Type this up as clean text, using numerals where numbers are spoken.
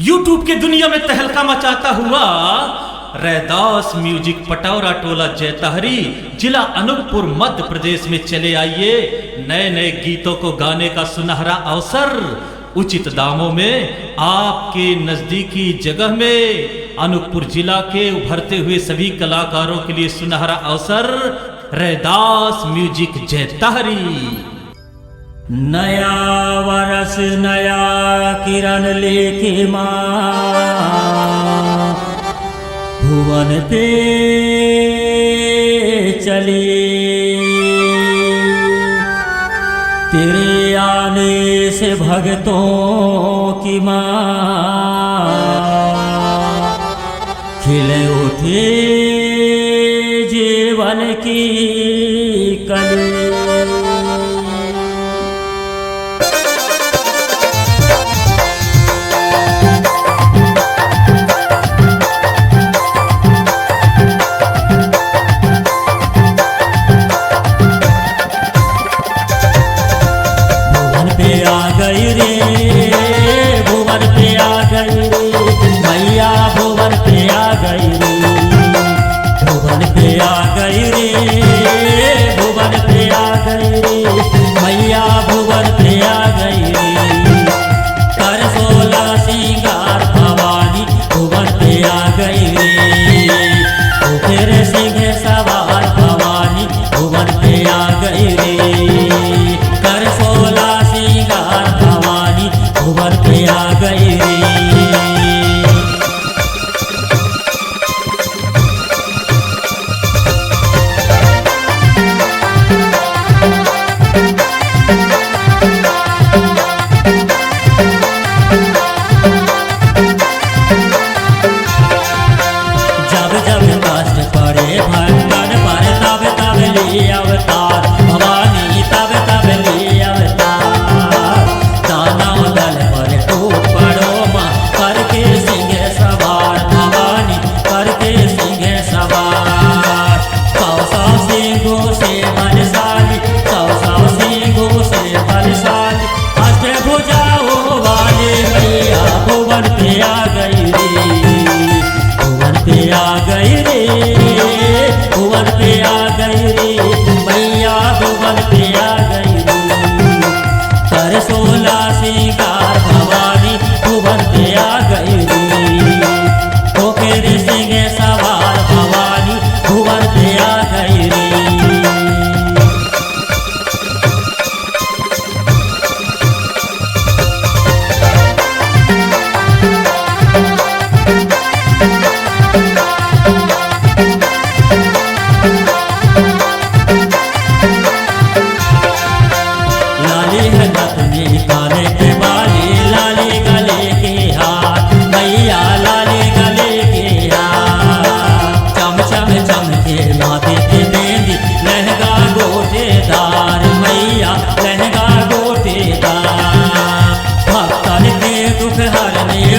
YouTube के दुनिया में तहलका मचाता हुआ रैदास म्यूजिक पटौरा टोला जैतहरी जिला अनूपपुर मध्य प्रदेश में चले आइए। नए नए गीतों को गाने का सुनहरा अवसर उचित दामों में आपके नजदीकी जगह में। अनूपपुर जिला के उभरते हुए सभी कलाकारों के लिए सुनहरा अवसर रैदास म्यूजिक जैतहरी। नया वर्ष नया किरण लेके माँ भुवन पे चली। तेरे आने से भक्तों की माँ खिले उठे जीवन की कली। भक्तन के दुख हरने